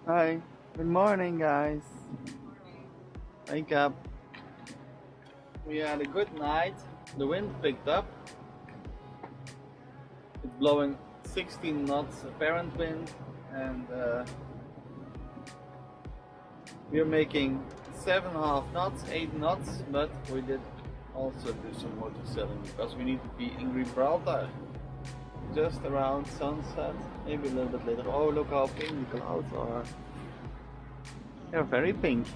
Hi, good morning, guys. Wake up. We had a good night. The wind picked up. It's blowing 16 knots apparent wind, and we're making 7.5 knots, 8 knots, but we did also do some motor sailing because we need to be in Gibraltar just around sunset, maybe a little bit later. Oh, look how pink the clouds are. They're very pink.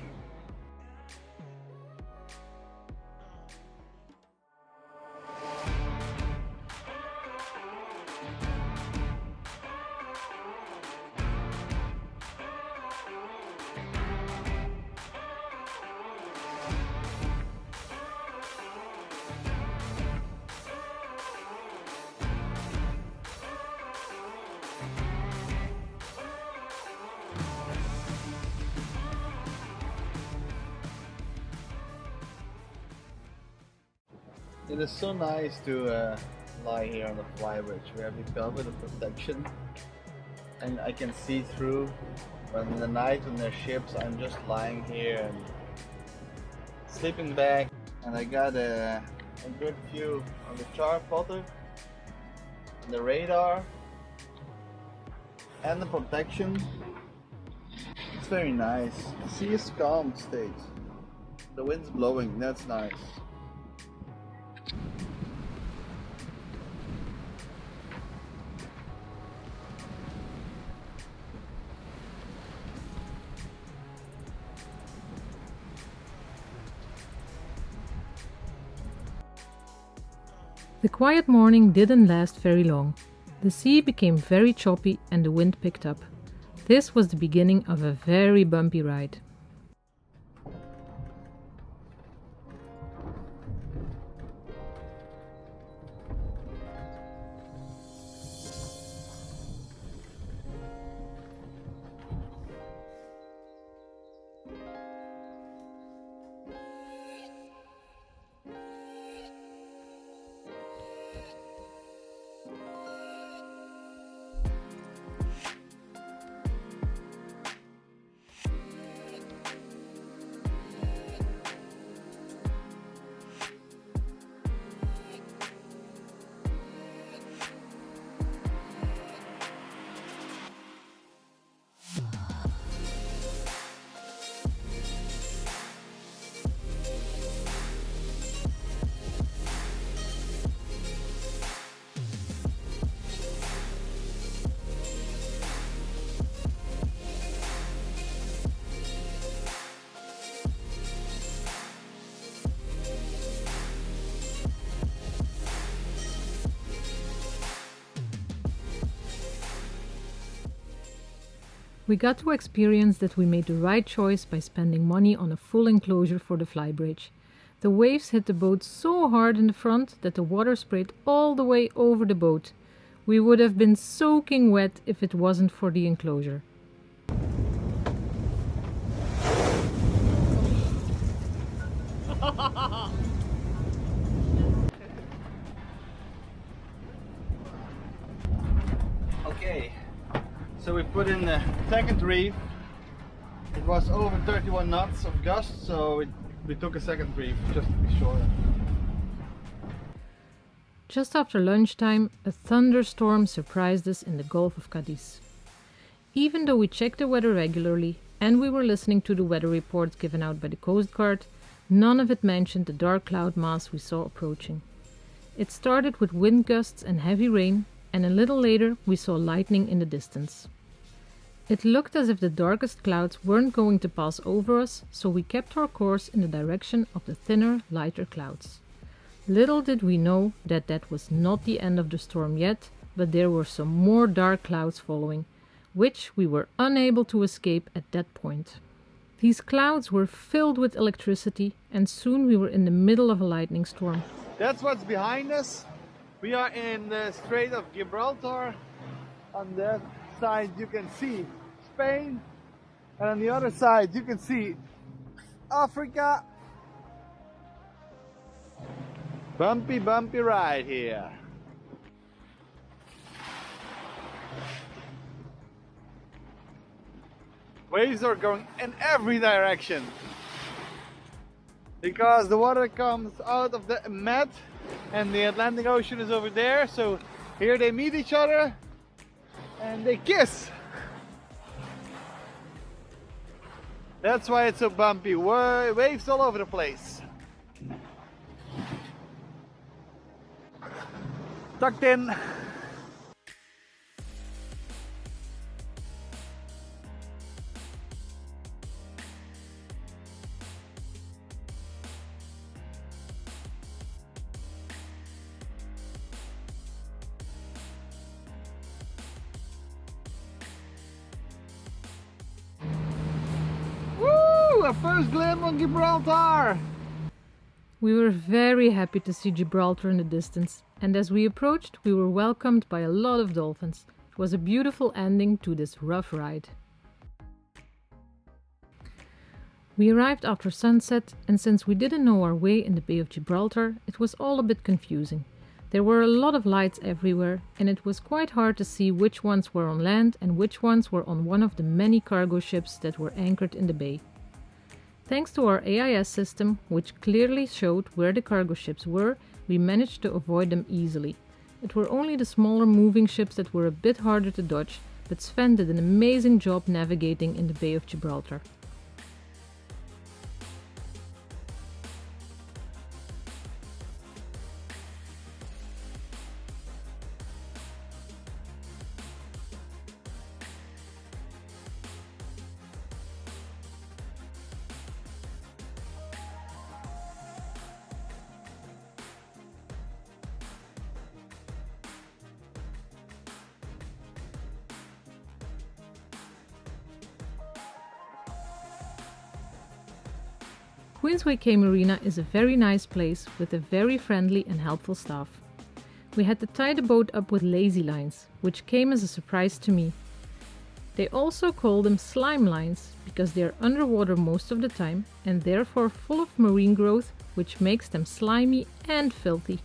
It is so nice to lie here on the flybridge. We have the velvet of protection, and I can see through. When in the night when there's ships, I'm just lying here and sleeping back, and I got a good view of the chart plotter, and the radar, and the protection. It's very nice. The sea is calm state. The wind's blowing. That's nice. The quiet morning didn't last very long. The sea became very choppy and the wind picked up. This was the beginning of a very bumpy ride. We got to experience that we made the right choice by spending money on a full enclosure for the flybridge. The waves hit the boat so hard in the front that the water sprayed all the way over the boat. We would have been soaking wet if it wasn't for the enclosure. Okay, so we put in the second reef. It was over 31 knots of gusts, so we took a second reef just to be sure. Just after lunchtime, a thunderstorm surprised us in the Gulf of Cadiz. Even though we checked the weather regularly and we were listening to the weather reports given out by the Coast Guard, none of it mentioned the dark cloud mass we saw approaching. It started with wind gusts and heavy rain, and a little later we saw lightning in the distance. It looked as if the darkest clouds weren't going to pass over us, so we kept our course in the direction of the thinner, lighter clouds. Little did we know that that was not the end of the storm yet, but there were some more dark clouds following, which we were unable to escape at that point. These clouds were filled with electricity, and soon we were in the middle of a lightning storm. That's what's behind us. We are in the Strait of Gibraltar. On that side you can see Spain, and on the other side you can see Africa. Bumpy ride here. Waves are going in every direction because the water comes out of the Med and the Atlantic Ocean is over there, so here they meet each other and they kiss. That's why it's so bumpy. Waves all over the place. Tucked in. Woo! A first glimpse on Gibraltar! We were very happy to see Gibraltar in the distance, and as we approached, we were welcomed by a lot of dolphins. It was a beautiful ending to this rough ride. We arrived after sunset, and since we didn't know our way in the Bay of Gibraltar, it was all a bit confusing. There were a lot of lights everywhere, and it was quite hard to see which ones were on land and which ones were on one of the many cargo ships that were anchored in the bay. Thanks to our AIS system, which clearly showed where the cargo ships were, we managed to avoid them easily. It were only the smaller moving ships that were a bit harder to dodge, but Sven did an amazing job navigating in the Bay of Gibraltar. Queensway Marina is a very nice place with a very friendly and helpful staff. We had to tie the boat up with lazy lines, which came as a surprise to me. They also call them slime lines because they are underwater most of the time and therefore full of marine growth, which makes them slimy and filthy.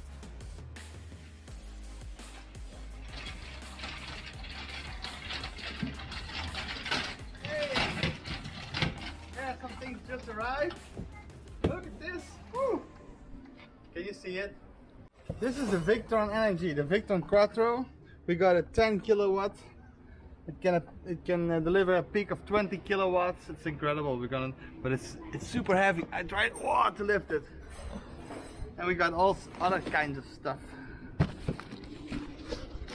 Hey! Yeah, something just arrived. Look at this! Woo! Can you see it? This is the Victron energy, the Victron Quatro. We got a 10 kilowatt. It can deliver a peak of 20 kilowatts. It's incredible. But it's super heavy. I tried to lift it. And we got all other kinds of stuff.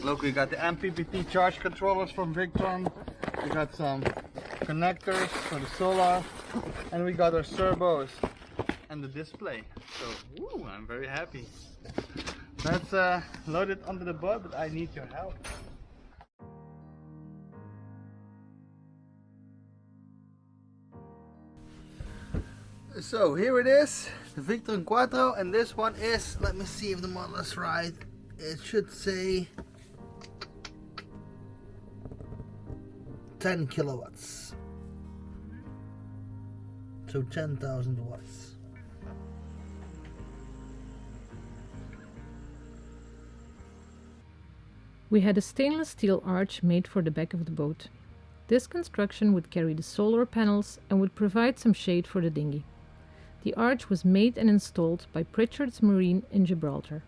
Look, we got the MPPT charge controllers from Victron. We got some connectors for the solar, and we got our turbos and the display. So, woo, I'm very happy. Let's load it onto the boat, but I need your help. So here it is, the Victron Quatro, and this one is, let me see if the model is right. It should say 10 kilowatts. So 10,000 watts. We had a stainless steel arch made for the back of the boat. This construction would carry the solar panels and would provide some shade for the dinghy. The arch was made and installed by Pritchard's Marine in Gibraltar.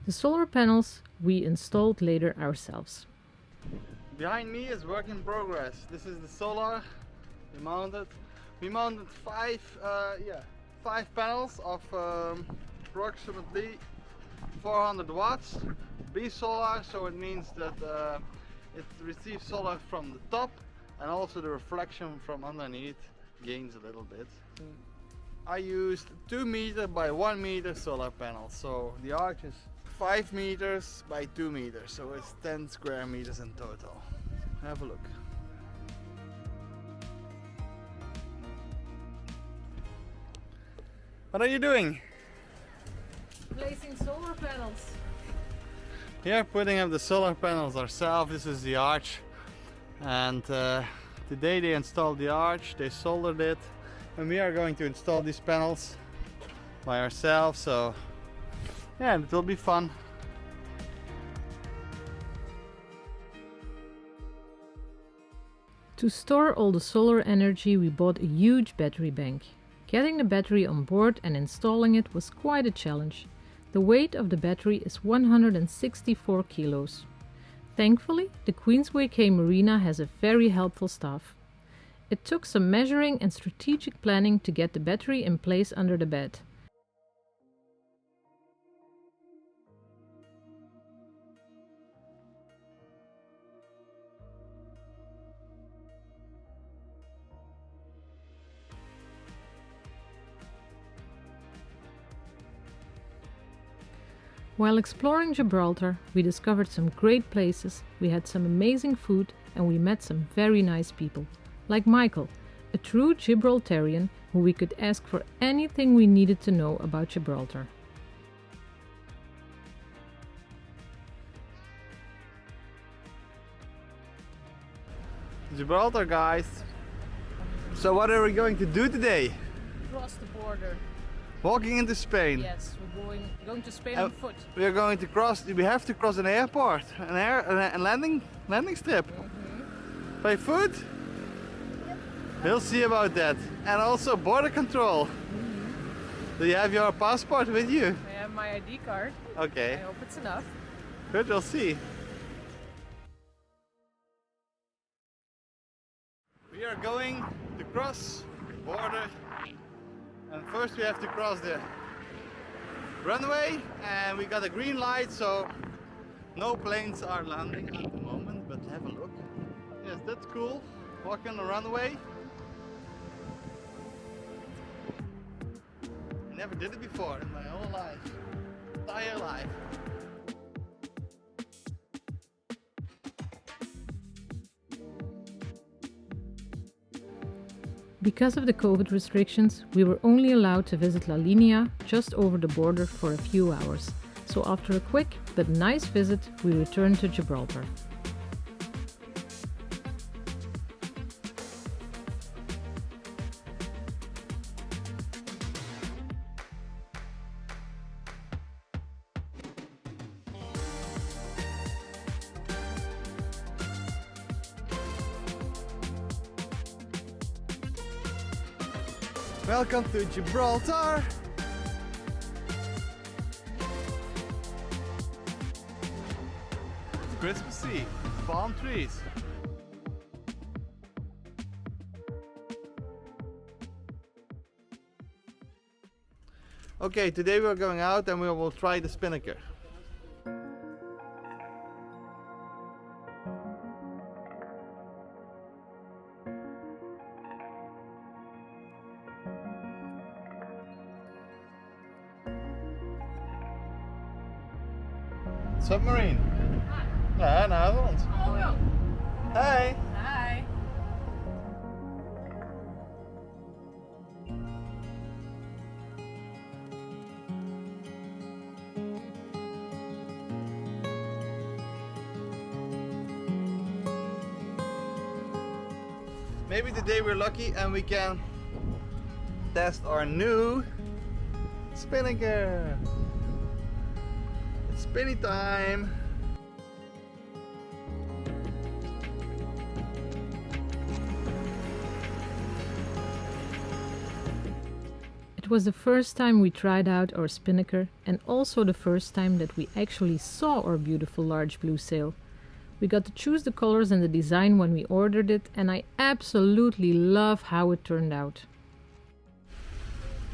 The solar panels we installed later ourselves. Behind me is work in progress. This is the solar we mounted. We mounted five panels of approximately 400 watts. B solar, so it means that it receives solar from the top, and also the reflection from underneath gains a little bit. I used 2 meter by 1 meter solar panels, so the arch is 5 meters by 2 meters, so it's 10 square meters in total. Have a look. What are you doing? Placing solar panels. Here, putting up the solar panels ourselves. This is the arch, and today they installed the arch, they soldered it, and we are going to install these panels by ourselves, so yeah, it will be fun. To store all the solar energy, we bought a huge battery bank. Getting the battery on board and installing it was quite a challenge. The weight of the battery is 164 kilos. Thankfully, the Queensway Marina has a very helpful staff. It took some measuring and strategic planning to get the battery in place under the bed. While exploring Gibraltar, we discovered some great places, we had some amazing food, and we met some very nice people. Like Michael, a true Gibraltarian who we could ask for anything we needed to know about Gibraltar. Gibraltar, guys. So what are we going to do today? Cross the border. Walking into Spain. Yes, we're going to Spain on foot. We are going to cross. We have to cross an airport, a landing strip. By foot. Yep. We'll see about that. And also border control. Do you have your passport with you? I have my ID card. Okay. I hope it's enough. Good. We'll see. We are going to cross the border. And first we have to cross the runway, and we got a green light, so no planes are landing at the moment, but have a look. Yes, that's cool. Walking on the runway. I never did it before in my whole life. Entire life. Because of the COVID restrictions, we were only allowed to visit La Linea just over the border for a few hours. So after a quick but nice visit, we returned to Gibraltar. Welcome to Gibraltar! It's Christmassy, palm trees. Okay, today we're going out and we will try the Spinnaker. Submarine. Ja, een avond. Oh ja. Hey. Hi. Maybe today we're lucky and we can test our new Spinnaker. It's spinny time. It was the first time we tried out our Spinnaker, and also the first time that we actually saw our beautiful large blue sail. We got to choose the colors and the design when we ordered it, and I absolutely love how it turned out.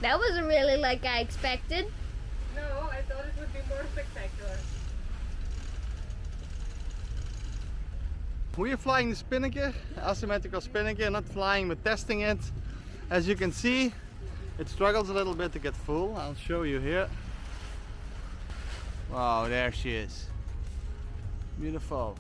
That wasn't really like I expected. No, I thought it would be more spectacular. We are flying the Spinnaker, asymmetrical Spinnaker, not flying but testing it. As you can see, it struggles a little bit to get full. I'll show you here. Wow, there she is. Beautiful.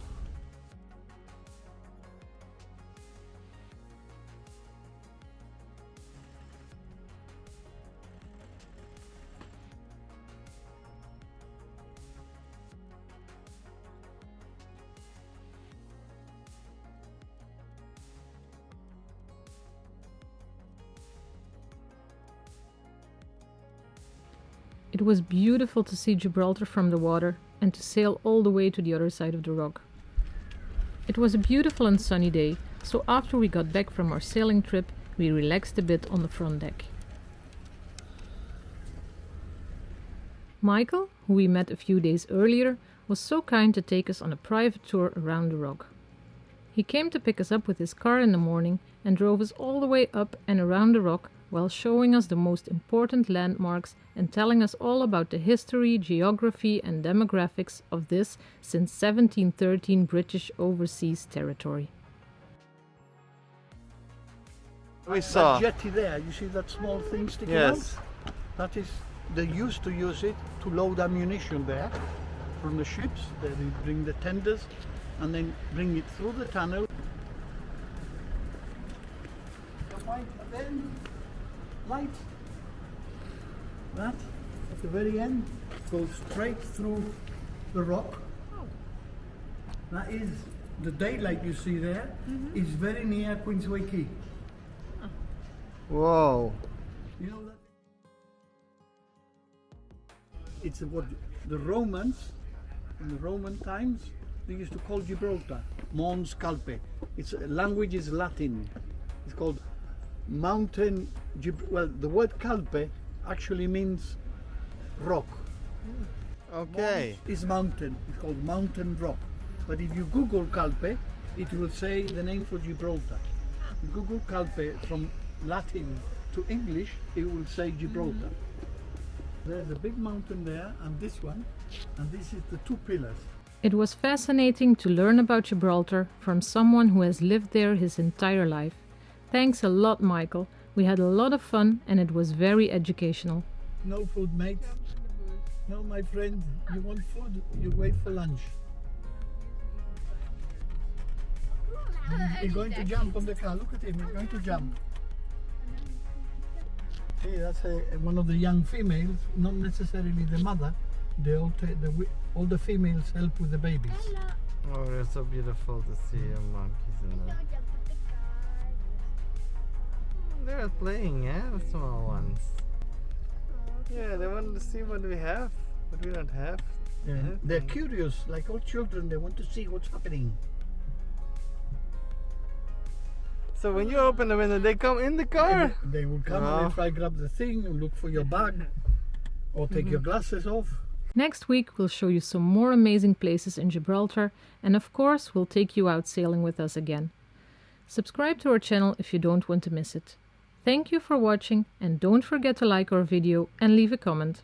It was beautiful to see Gibraltar from the water and to sail all the way to the other side of the rock. It was a beautiful and sunny day, so after we got back from our sailing trip, we relaxed a bit on the front deck. Michael, who we met a few days earlier, was so kind to take us on a private tour around the rock. He came to pick us up with his car in the morning and drove us all the way up and around the rock while showing us the most important landmarks and telling us all about the history, geography and demographics of this since 1713 British overseas territory. We saw that jetty there, you see that small thing sticking yes. out? That is, they used to use it to load ammunition there from the ships. They bring the tenders and then bring it through the tunnel. Then light, that at the very end goes straight through the rock. That is the daylight you see there is very near Queensway Quay. Whoa. You know that it's what the Romans in the Roman times they used to call Gibraltar Mons Calpe. Its language is Latin. It's called mountain. Well, the word Calpe actually means rock. Okay. Mons is mountain. It's called mountain rock. But if you Google Calpe, it will say the name for Gibraltar. You Google Calpe from Latin to English, it will say Gibraltar. There's a big mountain there, and this one, and this is the two pillars. It was fascinating to learn about Gibraltar from someone who has lived there his entire life. Thanks a lot, Michael. We had a lot of fun and it was very educational. No food, mate. No, my friend, you want food, you wait for lunch. He's going to jump on the car. Look at him, he's going to jump. See, that's one of the young females, not necessarily the mother. They all the females help with the babies. Oh, they're so beautiful to see monkeys in there. They're playing, yeah, the small ones. Yeah, they wanted to see what we have, what we don't have. Yeah. They're curious, like all children, they want to see what's happening. So when you open the window, they come in the car? They will come Oh. and try grab the thing and look for your bag or take your glasses off. Next week we'll show you some more amazing places in Gibraltar and of course we'll take you out sailing with us again. Subscribe to our channel if you don't want to miss it. Thank you for watching and don't forget to like our video and leave a comment.